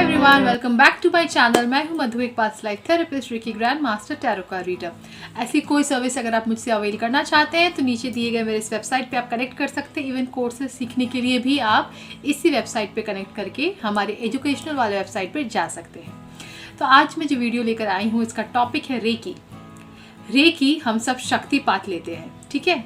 Everyone, welcome back to my channel. मैं हूं मधु, एक past life therapist, Reiki grand master, tarot card reader. ऐसी कोई सर्विस अगर आप मुझसे अवेल करना चाहते हैं तो नीचे दिए गए मेरे इस वेबसाइट पे आप कनेक्ट कर सकते हैं। इवन कोर्सेज सीखने के लिए भी आप इसी वेबसाइट पे कनेक्ट करके हमारे एजुकेशनल वाले वेबसाइट पर जा सकते हैं। तो आज मैं जो वीडियो लेकर आई हूँ, इसका टॉपिक है रेकी। रेकी हम सब शक्तिपात लेते हैं, ठीक है,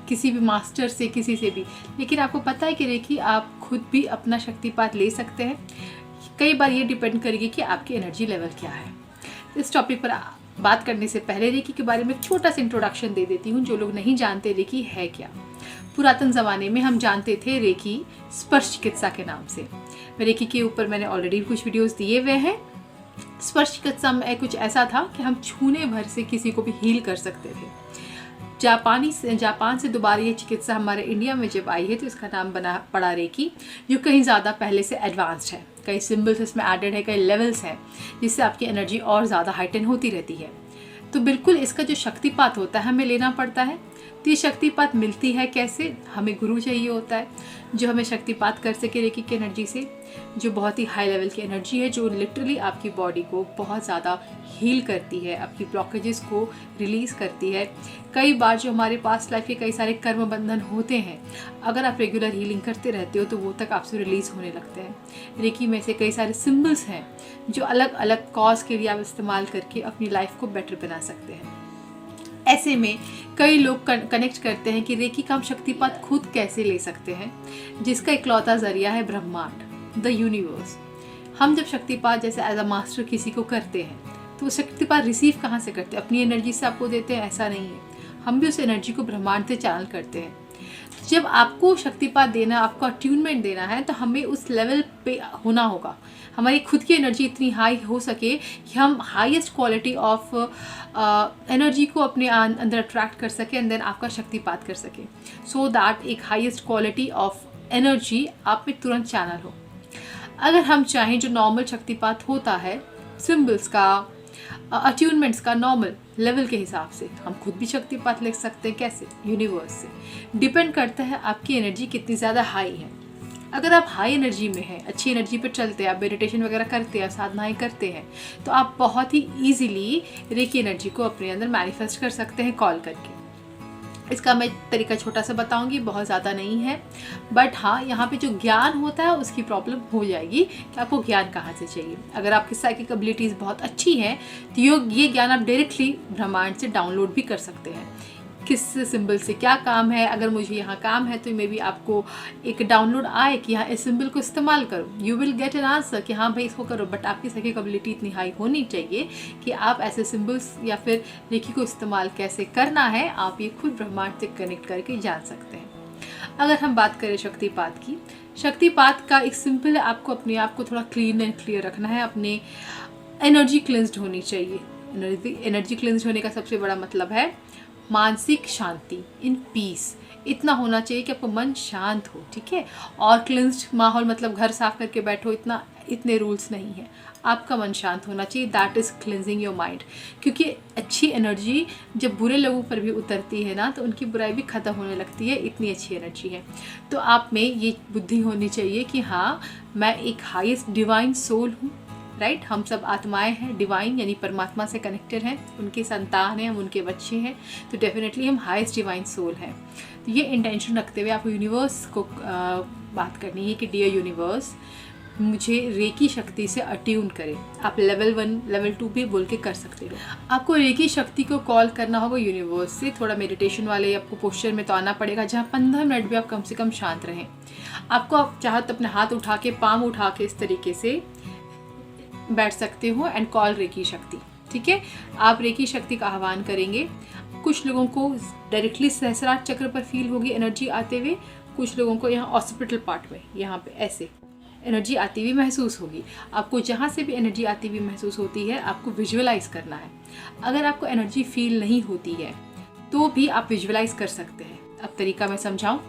किसी भी मास्टर से, किसी से भी। लेकिन आपको पता है कि रेकी आप खुद भी अपना शक्तिपात ले सकते हैं। कई बार ये डिपेंड करेगी कि आपकी एनर्जी लेवल क्या है। इस टॉपिक पर बात करने से पहले रेकी के बारे में एक छोटा सा इंट्रोडक्शन दे देती हूँ। जो लोग नहीं जानते रेकी है क्या, पुरातन ज़माने में हम जानते थे रेकी स्पर्श चिकित्सा के नाम से। रेकी के ऊपर मैंने ऑलरेडी कुछ वीडियोस दिए हुए हैं। स्पर्श चिकित्सा में कुछ ऐसा था कि हम छूने भर से किसी को भी हील कर सकते थे। जापान से दोबारा ये चिकित्सा हमारे इंडिया में जब आई है तो इसका नाम पड़ा रेकी, जो कहीं ज़्यादा पहले से एडवांस्ड है। कई सिंबल्स इसमें एडेड है, कई लेवल्स हैं, जिससे आपकी एनर्जी और ज़्यादा हाइटन होती रहती है। तो बिल्कुल इसका जो शक्तिपात होता है हमें लेना पड़ता है। तो ये शक्तिपात मिलती है कैसे? हमें गुरु चाहिए होता है जो हमें शक्तिपात कर सके रेकी की एनर्जी से, जो बहुत ही हाई लेवल की एनर्जी है, जो लिटरली आपकी बॉडी को बहुत ज़्यादा हील करती है, आपकी ब्लॉकेजेस को रिलीज़ करती है। कई बार जो हमारे पास्ट लाइफ के कई सारे कर्म बंधन होते हैं, अगर आप रेगुलर हीलिंग करते रहते हो तो वो तक आपसे रिलीज़ होने लगते हैं। रेकी में से कई सारे सिम्बल्स हैं जो अलग अलग कॉज के लिए आप इस्तेमाल करके अपनी लाइफ को बेटर बना सकते हैं। ऐसे में कई लोग कनेक्ट करते हैं कि रेकी का हम शक्तिपात खुद कैसे ले सकते हैं, जिसका इकलौता जरिया है ब्रह्मांड, द यूनिवर्स। हम जब शक्तिपात जैसे एज अ मास्टर किसी को करते हैं तो वो शक्तिपात रिसीव कहाँ से करते हैं? अपनी एनर्जी से आपको देते हैं? ऐसा नहीं है, हम भी उस एनर्जी को ब्रह्मांड से चैनल करते हैं। जब आपको शक्तिपात देना, आपको अट्यूनमेंट देना है, तो हमें उस लेवल पे होना होगा, हमारी खुद की एनर्जी इतनी हाई हो सके कि हम हाईएस्ट क्वालिटी ऑफ एनर्जी को अपने अंदर अट्रैक्ट कर सके एंड देन आपका शक्तिपात कर सके, सो दैट एक हाईएस्ट क्वालिटी ऑफ एनर्जी आप में तुरंत चैनल हो। अगर हम चाहें, जो नॉर्मल शक्तिपात होता है सिम्बल्स का, अट्यूनमेंट्स का, नॉर्मल लेवल के हिसाब से हम खुद भी शक्तिपात लिख सकते हैं। कैसे? यूनिवर्स से। डिपेंड करता है आपकी एनर्जी कितनी ज़्यादा हाई है। अगर आप हाई एनर्जी में हैं, अच्छी एनर्जी पर चलते हैं, आप मेडिटेशन वगैरह करते हैं, साधनाएं करते हैं, तो आप बहुत ही ईजिली रेकी एनर्जी को अपने अंदर मैनिफेस्ट कर सकते हैं कॉल करके। इसका मैं तरीका छोटा सा बताऊंगी, बहुत ज़्यादा नहीं है, बट हाँ, यहाँ पे जो ज्ञान होता है उसकी प्रॉब्लम हो जाएगी कि आपको ज्ञान कहाँ से चाहिए। अगर आपकी साइकिक एबिलिटीज़ बहुत अच्छी हैं तो ये ज्ञान आप डायरेक्टली ब्रह्मांड से डाउनलोड भी कर सकते हैं। किस सिंबल से क्या काम है, अगर मुझे यहाँ काम है तो मे बी आपको एक डाउनलोड आए कि हाँ इस सिंबल को इस्तेमाल करो, you will get an answer कि हाँ भाई इसको करो। बट आपकी साइकिक एबिलिटी इतनी हाई होनी चाहिए कि आप ऐसे सिंबल्स या फिर रेकी को इस्तेमाल कैसे करना है, आप ये खुद ब्रह्मांड से कनेक्ट करके जान सकते हैं। अगर हम बात करें शक्तिपात की, शक्तिपात का एक सिंपल है, आपको अपने आप को थोड़ा क्लीन एंड क्लियर रखना है, अपने एनर्जी क्लिंस्ड होनी चाहिए। एनर्जी क्लिंस्ड होने का सबसे बड़ा मतलब है मानसिक शांति, इन पीस। इतना होना चाहिए कि आपको मन शांत हो, ठीक है। और क्लिंस्ड माहौल मतलब घर साफ करके बैठो, इतने रूल्स नहीं है। आपका मन शांत होना चाहिए, that is cleansing your mind. क्योंकि अच्छी एनर्जी जब बुरे लोगों पर भी उतरती है ना, तो उनकी बुराई भी ख़त्म होने लगती है, इतनी अच्छी एनर्जी है। तो आप में ये बुद्धि होनी चाहिए कि हाँ, मैं एक हाईएस्ट डिवाइन सोल हूँ, राइट। हम सब आत्माएं हैं, डिवाइन यानी परमात्मा से कनेक्टेड हैं, उनके संतान हैं, हम उनके बच्चे हैं, तो डेफिनेटली हम हाईएस्ट डिवाइन सोल हैं। तो ये इंटेंशन रखते हुए आपको यूनिवर्स को बात करनी है कि डियर यूनिवर्स, मुझे रेकी शक्ति से अट्यून करें। आप लेवल 1, लेवल 2 भी बोल के कर सकते हो। आपको रेकी शक्ति को कॉल करना होगा यूनिवर्स से। थोड़ा मेडिटेशन वाले आपको पोस्चर में तो आना पड़ेगा, जहाँ 15 मिनट भी आप कम से कम शांत रहें। आपको आप चाहो तो अपने हाथ उठा के, पाम उठा के इस तरीके से बैठ सकते हो एंड कॉल रेकी शक्ति, ठीक है। आप रेकी शक्ति का आह्वान करेंगे। कुछ लोगों को डायरेक्टली सहस्रार चक्र पर फील होगी एनर्जी आते हुए, कुछ लोगों को यहाँ हॉस्पिटल पार्ट में यहाँ पे ऐसे एनर्जी आती हुई महसूस होगी। आपको जहाँ से भी एनर्जी आती हुई महसूस होती है, आपको विजुअलाइज करना है। अगर आपको एनर्जी फील नहीं होती है तो भी आप विजुअलाइज कर सकते हैं। अब तरीका मैं समझाऊँ।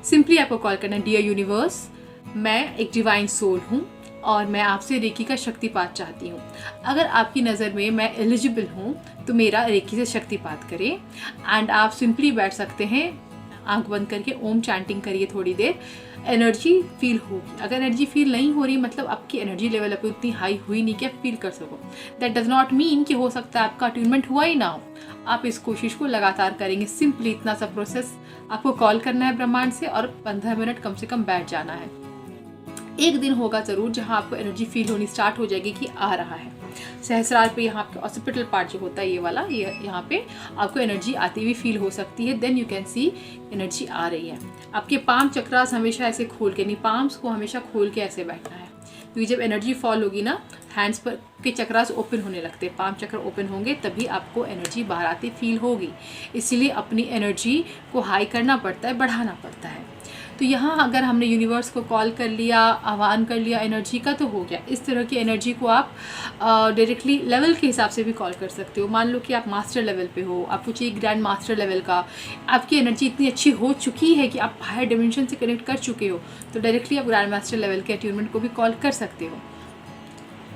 सिंपली आपको कॉल करना है, डियर यूनिवर्स, मैं एक डिवाइन सोल हूँ और मैं आपसे रेकी का शक्तिपात चाहती हूँ। अगर आपकी नज़र में मैं एलिजिबल हूँ तो मेरा रेकी से शक्तिपात करें। एंड आप सिंपली बैठ सकते हैं आंख बंद करके ओम चैंटिंग करिए थोड़ी देर, एनर्जी फील होगी। अगर एनर्जी फील नहीं हो रही मतलब आपकी एनर्जी लेवल अभी उतनी हाई हुई नहीं कि आप फील कर सको। दैट डज नॉट मीन कि हो सकता है आपका अट्यूनमेंट हुआ ही ना हो। आप इस कोशिश को लगातार करेंगे। सिंपली इतना सा प्रोसेस, आपको कॉल करना है ब्रह्मांड से और 15 मिनट कम से कम बैठ जाना है। एक दिन होगा ज़रूर जहाँ आपको एनर्जी फील होनी स्टार्ट हो जाएगी कि आ रहा है। सहस्रार पे यहाँ पे ऑसिपिटल पार्ट जो होता है ये वाला, ये यहाँ पे आपको एनर्जी आती हुई फील हो सकती है। Then you can see energy आ रही है। आपके पाम चक्रास हमेशा ऐसे खोल के, नहीं पाम्स को हमेशा खोल के ऐसे बैठना है, क्योंकि जब एनर्जी फॉल होगी ना हैंड्स पर के चक्रास ओपन होने लगते हैं, पाम चक्र ओपन होंगे तभी आपको एनर्जी बाहर आती फील होगी। इसलिए अपनी एनर्जी को हाई करना पड़ता है, बढ़ाना पड़ता है। तो यहाँ अगर हमने यूनिवर्स को कॉल कर लिया, आह्वान कर लिया एनर्जी का, तो हो गया। इस तरह की एनर्जी को आप डायरेक्टली लेवल के हिसाब से भी कॉल कर सकते हो। मान लो कि आप मास्टर लेवल पे हो, आपको चाहिए ग्रैंड मास्टर लेवल का, आपकी एनर्जी इतनी अच्छी हो चुकी है कि आप हायर डिमेंशन से कनेक्ट कर चुके हो, तो डायरेक्टली आप ग्रैंड मास्टर लेवल के अट्यूनमेंट को भी कॉल कर सकते हो।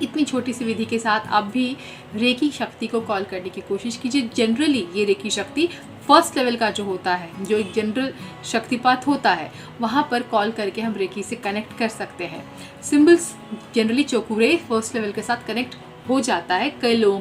इतनी छोटी सी विधि के साथ आप भी रेकी शक्ति को कॉल करने की कोशिश कीजिए। जनरली ये रेकी शक्ति फर्स्ट लेवल का जो होता है, जो एक जनरल शक्तिपात होता है, वहाँ पर कॉल करके हम रेकी से कनेक्ट कर सकते हैं। सिंबल्स जनरली चोकुरे फर्स्ट लेवल के साथ कनेक्ट हो जाता है, कई लोगों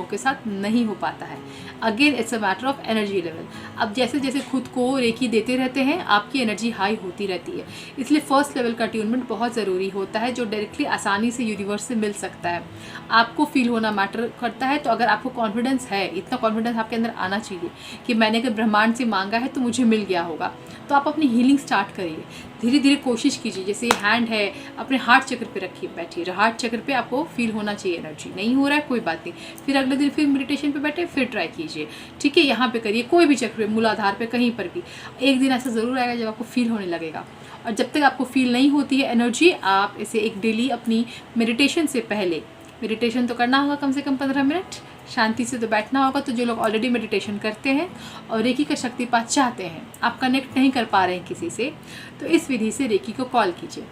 के साथ नहीं हो पाता है। Again it's a matter of energy level. अब जैसे जैसे खुद को रेकी देते रहते हैं आपकी एनर्जी हाई होती रहती है। इसलिए फर्स्ट लेवल का ट्यूनमेंट बहुत ज़रूरी होता है, जो डायरेक्टली आसानी से यूनिवर्स से मिल सकता है। आपको फील होना मैटर करता है। तो अगर आपको कॉन्फिडेंस है, इतना कॉन्फिडेंस आपके अंदर आना चाहिए कि मैंने अगर ब्रह्मांड से मांगा है तो मुझे मिल गया होगा, तो आप अपनी हीलिंग स्टार्ट करिए। धीरे धीरे कोशिश कीजिए। जैसे ये हैंड है, अपने हार्ट चक्र पे रखिए, बैठिए। हार्ट चक्र पे आपको फील होना चाहिए एनर्जी। नहीं हो रहा है कोई बात नहीं, फिर अगले दिन फिर मेडिटेशन पे बैठे, फिर ट्राई कीजिए। ठीक है, यहाँ पे करिए, कोई भी चक्र पे, मूलाधार पे, कहीं पर भी। एक दिन ऐसा ज़रूर आएगा जब आपको फील होने लगेगा। और जब तक आपको फील नहीं होती है एनर्जी, आप इसे एक डेली अपनी मेडिटेशन से पहले, मेडिटेशन तो करना होगा कम से कम 15 मिनट, शांति से तो बैठना होगा। तो जो लोग ऑलरेडी मेडिटेशन करते हैं और रेकी का शक्तिपात चाहते हैं, आप कनेक्ट नहीं कर पा रहे हैं किसी से, तो इस विधि से रेकी को कॉल कीजिए।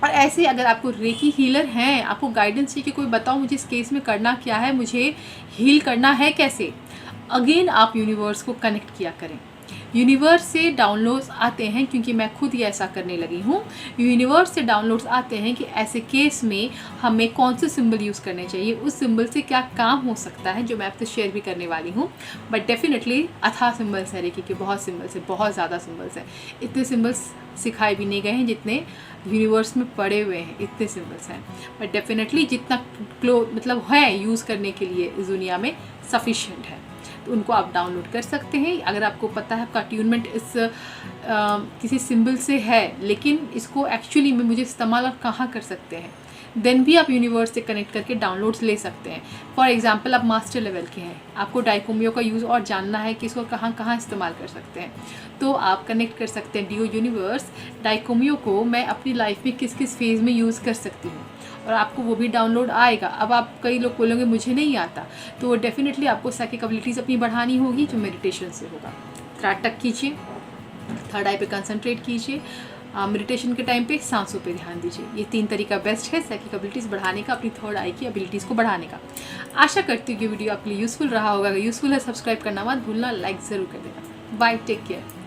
और ऐसे अगर आपको रेकी हीलर हैं, आपको गाइडेंस चाहिए कि कोई बताओ मुझे इस केस में करना क्या है, मुझे हील करना है कैसे, अगेन आप यूनिवर्स को कनेक्ट किया करें। यूनिवर्स से डाउनलोड्स आते हैं, क्योंकि मैं खुद ही ऐसा करने लगी हूँ। यूनिवर्स से डाउनलोड्स आते हैं कि ऐसे केस में हमें कौन से सिंबल यूज़ करने चाहिए, उस सिंबल से क्या काम हो सकता है, जो मैं आपसे शेयर भी करने वाली हूँ। बट डेफिनेटली अथाह सिंबल्स है रेकी के, बहुत सिंबल्स है, बहुत ज़्यादा सिंबल्स है। इतने सिंबल्स सिखाए भी नहीं गए हैं जितने यूनिवर्स में पड़े हुए हैं, इतने सिंबल्स हैं। बट डेफिनेटली जितना मतलब है यूज़ करने के लिए इस दुनिया में सफिशिएंट है, तो उनको आप डाउनलोड कर सकते हैं। अगर आपको पता है आपका अट्यूनमेंट इस किसी सिंबल से है, लेकिन इसको एक्चुअली में मुझे इस्तेमाल आप कहाँ कर सकते हैं, देन भी आप यूनिवर्स से कनेक्ट करके डाउनलोड्स ले सकते हैं। फॉर एग्जांपल आप मास्टर लेवल के हैं, आपको डाइकोमियो का यूज़ और जानना है कि इसको कहाँ कहाँ इस्तेमाल कर सकते हैं, तो आप कनेक्ट कर सकते हैं। डियो यूनिवर्स, डाइकोमियो को मैं अपनी लाइफ में किस किस फेज़ में यूज़ कर सकती हूँ, और आपको वो भी डाउनलोड आएगा। अब आप कई लोग बोलेंगे मुझे नहीं आता, तो डेफिनेटली आपको साइकिक एबिलिटीज़ अपनी बढ़ानी होगी, जो मेडिटेशन से होगा। त्राटक कीजिए, थर्ड आई पे कंसंट्रेट कीजिए, मेडिटेशन के टाइम पे सांसों पे ध्यान दीजिए। ये 3 तरीका बेस्ट है साइकिक एबिलिटीज़ बढ़ाने का, अपनी थर्ड आई की एबिलिटीज़ को बढ़ाने का। आशा करती हूँ कि वीडियो आपके लिए यूज़फुल रहा होगा। अगर यूज़फुल है सब्सक्राइब करना मत भूलना, लाइक ज़रूर कर देना। Bye, take care.